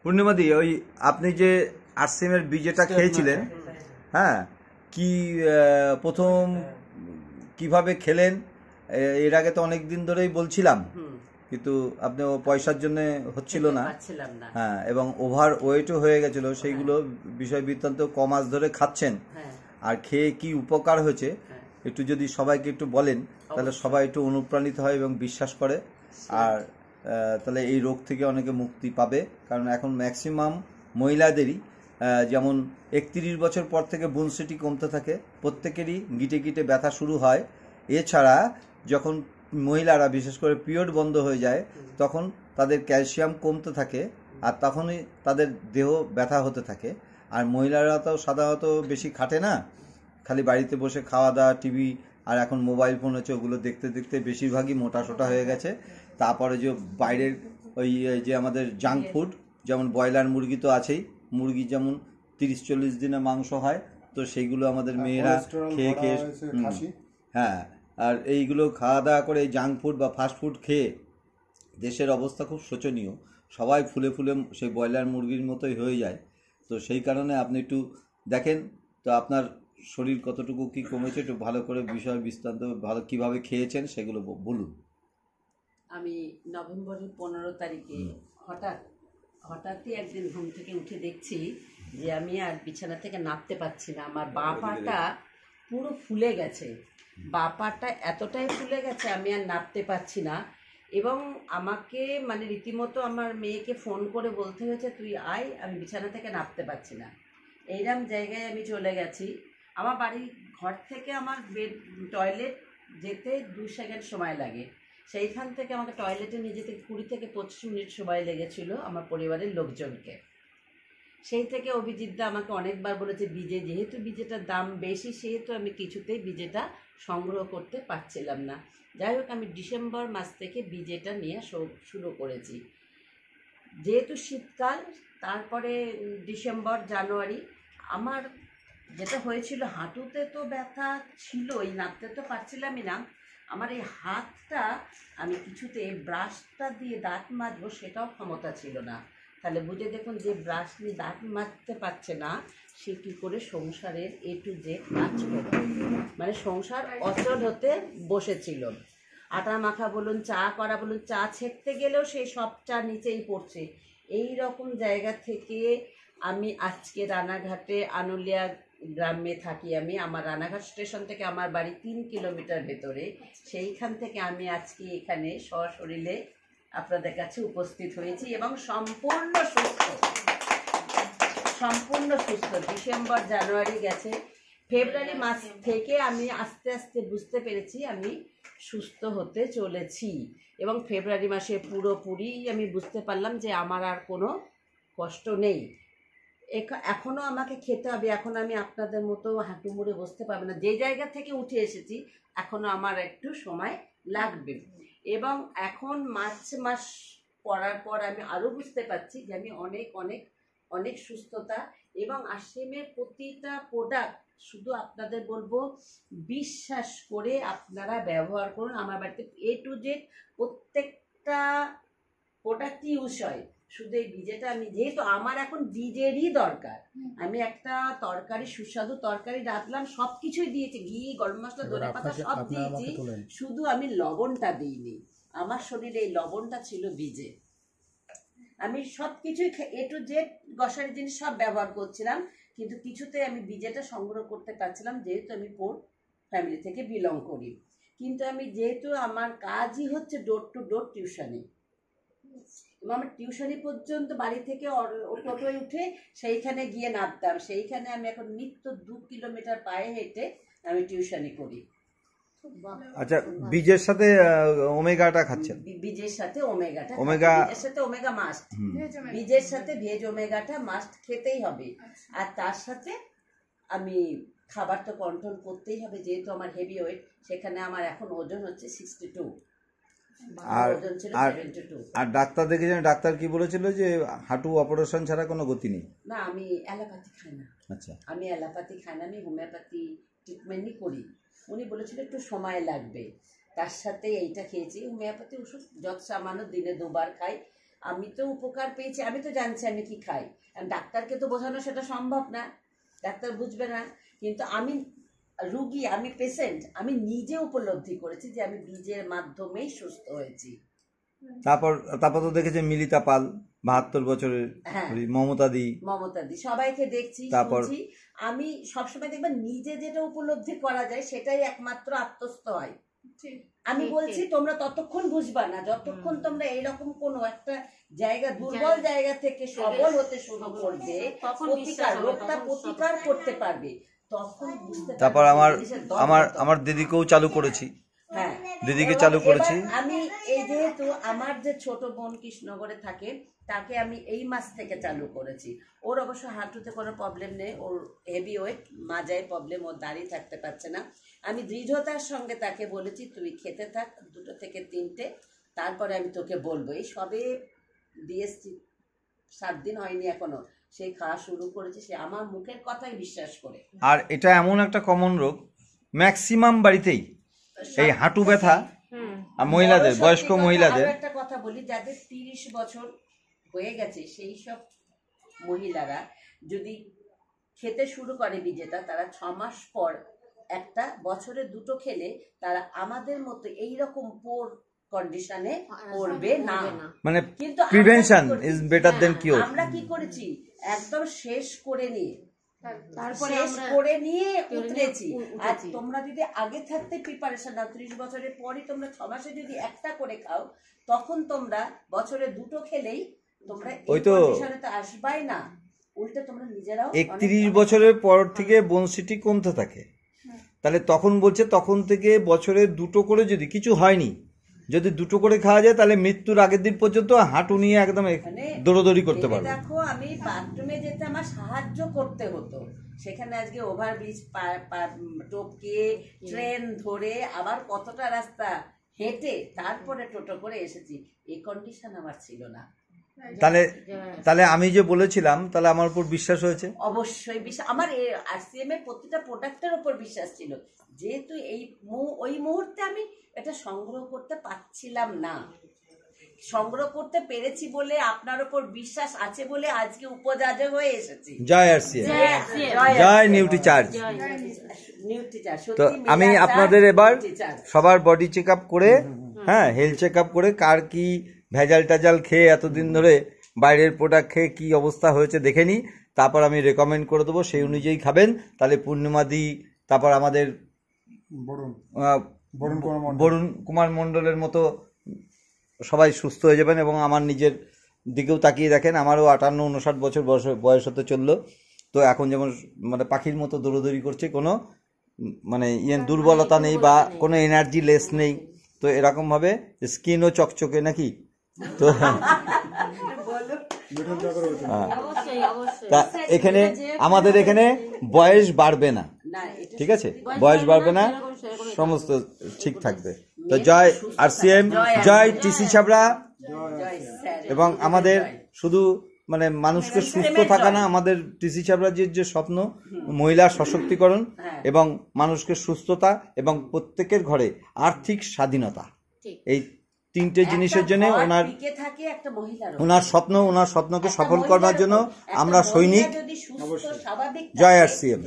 পূর্ণিমাদি, ওই আপনি যে আরসিএম এর বীজটা খেয়েছিলেন, হ্যাঁ, কি প্রথম কিভাবে খেলেন? এর আগে তো অনেক দিন ধরেই বলছিলাম, কিন্তু আপনি পয়সার জন্য হচ্ছিল না, হ্যাঁ, এবং ওভার ওয়েটও হয়ে গেছিল, সেইগুলো বিষয় বৃত্তান্ত কমাস ধরে খাচ্ছেন, আর খেয়ে কি উপকার হয়েছে একটু যদি সবাইকে একটু বলেন, তাহলে সবাই একটু অনুপ্রাণিত হয় এবং বিশ্বাস করে, আর তাহলে এই রোগ থেকে অনেকে মুক্তি পাবে। কারণ এখন ম্যাক্সিমাম মহিলাদেরই যেমন 31 বছর পর থেকে বুনসিটি কমতে থাকে, প্রত্যেকেরই গিটে গিটে ব্যথা শুরু হয়। এছাড়া যখন মহিলারা বিশেষ করে পিরিয়ড বন্ধ হয়ে যায়, তখন তাদের ক্যালসিয়াম কমতে থাকে, আর তখনই তাদের দেহ ব্যথা হতে থাকে। আর মহিলারা তো সাধারণত বেশি খাটে না, খালি বাড়িতে বসে খাওয়া দাওয়া, টিভি, আর এখন মোবাইল ফোন হচ্ছে, ওগুলো দেখতে দেখতে বেশিরভাগই মোটা সোটা হয়ে গেছে। তারপরে যে বাইরের ওই যে আমাদের জাঙ্ক ফুড, যেমন ব্রয়লার মুরগি তো আছেই, মুরগি যেমন 30-40 দিনে মাংস হয়, তো সেইগুলো আমাদের মেয়েরা খেয়ে খেয়ে, হ্যাঁ, আর এইগুলো খাওয়া দাওয়া করে এই জাঙ্ক ফুড বা ফাস্ট ফুড খেয়ে দেশের অবস্থা খুব শোচনীয়। সবাই ফুলে ফুলে সেই ব্রয়লার মুরগির মতোই হয়ে যায়। তো সেই কারণে আপনি একটু দেখেন তো আপনার শরীর কতটুকু কি কমেছে, একটু ভালো করে বিষয় বিস্তারিত ভালো কিভাবে খেয়েছেন সেগুলো বলুন। আমি নভেম্বরের 15 তারিখে হঠাৎই একদিন ঘুম থেকে উঠে দেখছি যে আমি আর বিছানা থেকে নামতে পারছি না। আমার বাঁ পাটা পুরো ফুলে গেছে, বাঁ পাটা এতটাই ফুলে গেছে আমি আর নামতে পারছি না। এবং আমাকে মানে রীতিমতো আমার মেয়েকে ফোন করে বলতে হয়েছে, তুই আয়, আমি বিছানা থেকে নামতে পারছি না। এইরকম জায়গায় আমি চলে গেছি। আমার বাড়ির ঘর থেকে আমার টয়লেট যেতে 2 সেকেন্ড সময় লাগে। সেইখান থেকে আমাকে টয়লেটে নিয়ে যেতে 20 থেকে 25 মিনিট সময় লেগেছিল আমার পরিবারের লোকজনকে। সেই থেকে অভিজিৎদা আমাকে অনেকবার বলেছে বীজে, যেহেতু বীজেটার দাম বেশি সেহেতু আমি কিছুতেই বীজেটা সংগ্রহ করতে পারছিলাম না। যাই হোক, আমি ডিসেম্বর মাস থেকে বীজেটা নিয়ে শুরু করেছি। যেহেতু শীতকাল, তারপরে ডিসেম্বর জানুয়ারি আমার যেটা হয়েছিল, হাঁটুতে তো ব্যথা ছিলই, নামতে তো পারছিলামই না। আমার এই হাতটা আমি কিছুতে ব্রাশটা দিয়ে দাঁত মাজবো সেটাও ক্ষমতা ছিল না। তাহলে বুঝে দেখুন, যে ব্রাশ নিয়ে দাঁত মাজতে পারছে না সে কী করে সংসারের A to Z কাজ করবে। মানে সংসার অচল হতে বসেছিল। আটা মাখা বলুন, চা করা বলুন, চা ছেঁকতে গেলেও সেই সব চা নিচেই পড়ছে। এই রকম জায়গা থেকে আমি আজকে রানাঘাটে আনুলিয়া গ্রামে থাকি। আমার রানাঘাট স্টেশন থেকে আমার বাড়ি 3 কিলোমিটার ভেতরে। সেইখান থেকে আমি আজকে এখানে সশরীরে আপনাদের কাছে উপস্থিত হয়েছি এবং সম্পূর্ণ সুস্থ। ডিসেম্বর জানুয়ারি গেছে, ফেব্রুয়ারি মাস থেকে আমি আস্তে আস্তে বুঝতে পেরেছি আমি সুস্থ হতে চলেছি। এবং ফেব্রুয়ারি মাসে পুরোপুরি আমি বুঝতে পারলাম যে আমার আর কোনো কষ্ট নেই। এখনও আমাকে খেতে হবে, এখন আমি আপনাদের মতো হাঁটু মুড়ে বসতে পারবো না। যে জায়গা থেকে উঠে এসেছি এখনও আমার একটু সময় লাগবে। এবং এখন মার্চ মাস পড়ার পর আমি আরও বুঝতে পারছি যে আমি অনেক অনেক অনেক সুস্থতা। এবং আরসিএমের প্রতিটা প্রোডাক্ট শুধু আপনাদের বলবো বিশ্বাস করে আপনারা ব্যবহার করুন। আমার বাড়িতে A to Z প্রত্যেকটা প্রোডাক্টই ইউজ হয়। শুধু এই বীজেটা আমি, যেহেতু আমার এখন বীজেরই দরকার, আমি একটা তরকারি, সুস্বাদু তরকারি রাঁধলাম, সব কিছুই দিয়েছি, ঘি, গরম মশলা, ধনে পাতা সব দিয়েছি, শুধু আমি লবণটা দিইনি। আমার শরীরে এই লবণটা ছিল বীজে। আমি সব কিছুই A to Z গ্রসারি জিনিস সব ব্যবহার করছিলাম, কিন্তু কিছুতে আমি বীজেটা সংগ্রহ করতে পারছিলাম, যেহেতু আমি পোর ফ্যামিলি থেকে বিলং করি। কিন্তু আমি যেহেতু আমার কাজই হচ্ছে ডোর টু ডোর টিউশনি, এবং আমার টিউশনি পর্যন্ত বাড়ি থেকে টোটোয় উঠে সেইখানে গিয়ে নামতাম। সেইখানে আমি এখন নিত্য 2 কিলোমিটার পায়ে হেঁটে আমি টিউশনি করি। আচ্ছা, বীজের সাথে ওমেগাটা খাচ্ছেন? বীজের সাথে ওমেগা মাস্ট, বীজের সাথে ভেজ ওমেগাটা মাস্ট খেতেই হবে। আর তার সাথে আমি খাবার তো কন্ট্রোল করতেই হবে, যেহেতু আমার হেভি ওয়েট। সেখানে আমার এখন ওজন হচ্ছে 62, আর ডাক্তার দেখেছেন, ডাক্তার কি বলেছিল যে হাঁটু অপারেশন ছাড়া কোনো গতি নেই? না, আমি অ্যালোপ্যাথি খাই না। আচ্ছা, আমি অ্যালোপ্যাথি খাই না, আমি হোমিওপ্যাথি ট্রিটমেন্টই করি। উনি বলেছিল একটু সময় লাগবে, তার সাথে এইটা খেয়েছি। হোমিওপ্যাথি ওষুধ যত সামান্য দিনে 2 বার খাই। আমি তো উপকার পেয়েছি, আমি তো জানছি আমি কি খাই। ডাক্তারকে তো বোঝানো সেটা সম্ভব না, ডাক্তার বুঝবে না। কিন্তু আমি রুগী, আমি পেশেন্ট, আমি নিজে উপলব্ধি করেছি যে আমি বীজের মাধ্যমেই সুস্থ হয়েছি। তারপর তো দেখেছে মিলিতা পাল 72 বছরের, মমতা দি সবাইকে দেখছি, শুনছি। আমি সবসময় দেখবেন নিজে যেটা উপলব্ধি করা যায় সেটাই একমাত্র আত্মস্থ হয়। আমি বলছি তোমরা ততক্ষণ বুঝবা না যতক্ষণ তোমরা এইরকম কোন একটা জায়গা, দুর্বল জায়গা থেকে সবল হতে শুরু করবে, রোগটা প্রতিকার করতে পারবে, তখন বুঝতে পারবে। তারপর আমার দিদিকেও চালু করেছি। হ্যাঁ, দিদিকে চালু করেছি আমি। এই যেহেতু আমার যে ছোট বোন কৃষ্ণনগরে থাকে, তাকে আমি এই মাস থেকে চালু করেছি। ওর অবশ্য হাঁটুতে কোনো প্রবলেম নেই, ওর হেভি ওয়েট, মাজায় প্রবলেম, ওর দাঁড়িয়ে থাকতে পারছে না। আমি দৃঢ়তার সঙ্গে তাকে বলেছি তুই খেতে থাক 2 থেকে 3টে, তারপরে আমি তোকে বলবো। এই সবে দিয়েছি, 7 দিন হয়নি এখনো, সেই খাওয়া শুরু করেছে। সে আমার মুখের কথাই বিশ্বাস করে। আর এটা এমন একটা কমন রোগ, ম্যাক্সিমাম বাড়িতেই এই হাঁটু ব্যথা মহিলাদের, বয়স্ক মহিলাদের। একটা কথা বলি, যাদের 30 বছর হয়ে গেছে সেই সব মহিলারা যদি খেতে শুরু করে বীজেটা, তারা 6 মাস পর একটা, বছরে 2টো খেলে তারা আমাদের মতো এইরকম পোর কন্ডিশনে পড়বে না। মানে প্রিভেনশন ইজ বেটার দ্যান কিউর। আমরা কি করেছি, একদম শেষ করে নিয়ে উতরেছি। আর তোমরা যদি আগে থাকতে প্রিপারেশন নাও, 30 বছরের পরই তোমরা 6 মাসে যদি একটা করে খাও, তখন তোমরা বছরে 2টো খেলেই তোমরা এই কন্ডিশনে তো আসবাই না, উল্টে তোমরা নিজেরাও। 31 বছরের পর থেকে বোনসিটি কমতে থাকে, তাহলে তখন বলছে তখন থেকে বছরে 2টো করে, যদি কিছু হয়নি, যদি 2টো করে খাওয়া যায়, তাহলে মৃত্যুর আগের দিন পর্যন্ত হাঁটু নিয়ে একদম দৌড়দৌড়ি করতে পারবে। দেখো, আমি বাথরুমে যেতে আমার সাহায্য করতে হতো, সেখানে আজকে ওভারব্রিজ টপকে ট্রেন ধরে আবার কতটা রাস্তা হেঁটে তারপরে টোটো করে এসেছি। এই কন্ডিশন আমার ছিল না। তাহলে আমি যে বলেছিলাম, তাহলে আমার উপর বিশ্বাস হয়েছে। অবশ্যই বিশ্বাস, আমার আরসিএম এর প্রতিটা প্রোডাক্টের উপর বিশ্বাস ছিল। যেহেতু ওই মুহূর্তে আমি এটা সংগ্রহ করতে পারছিলাম না, সংগ্রহ করতে পেরেছি বলে, আপনার উপর বিশ্বাস আছে বলে আজকে উপযাজক হয়ে এসেছি। জয় আরসিএম, জয় নিউট্রিচার্জ। তো আমি আপনাদের এবার সবার বডি চেক আপ করে, হ্যাঁ, হেলথ চেক আপ করে, কার কি ভেজাল টাজাল খেয়ে এতদিন ধরে বাইরের প্রোডাক্ট খেয়ে কি অবস্থা হয়েছে দেখে নিই, তারপর আমি রেকমেন্ড করে দেবো, সেই অনুযায়ী খাবেন। তাহলে পূর্ণিমাদি, তারপর আমাদের বরুণ কুমার মণ্ডলের মতো সবাই সুস্থ হয়ে যাবেন। এবং আমার নিজের দিকেও তাকিয়ে দেখেন, আমারও 58-59 বছর বয়স হতে চললো। তো এখন যেমন মানে পাখির মতো দৌড়দৌড়ি করছে, কোনো মানে দুর্বলতা নেই বা কোনো এনার্জি লেস নেই। তো এরকমভাবে স্কিনও চকচকে নাকি। তো তা এখানে আমাদের এখানে বয়স বাড়বে না, ঠিক আছে, বয়স বাড়বে না, সমস্ত ঠিক থাকবে। তো জয় আরসিএম, জয় টিসি ছাবড়া। এবং আমাদের শুধু মানে মানুষকে সুস্থ থাকা না, আমাদের টিসি ছাবড়াজির যে স্বপ্ন, মহিলার সশক্তিকরণ এবং মানুষকে সুস্থতা এবং প্রত্যেকের ঘরে আর্থিক স্বাধীনতা, এই 3টে জিনিসের জন্য ওনার স্বপ্নকে সফল করার জন্য আমরা সৈনিক। জয় আরসিএম।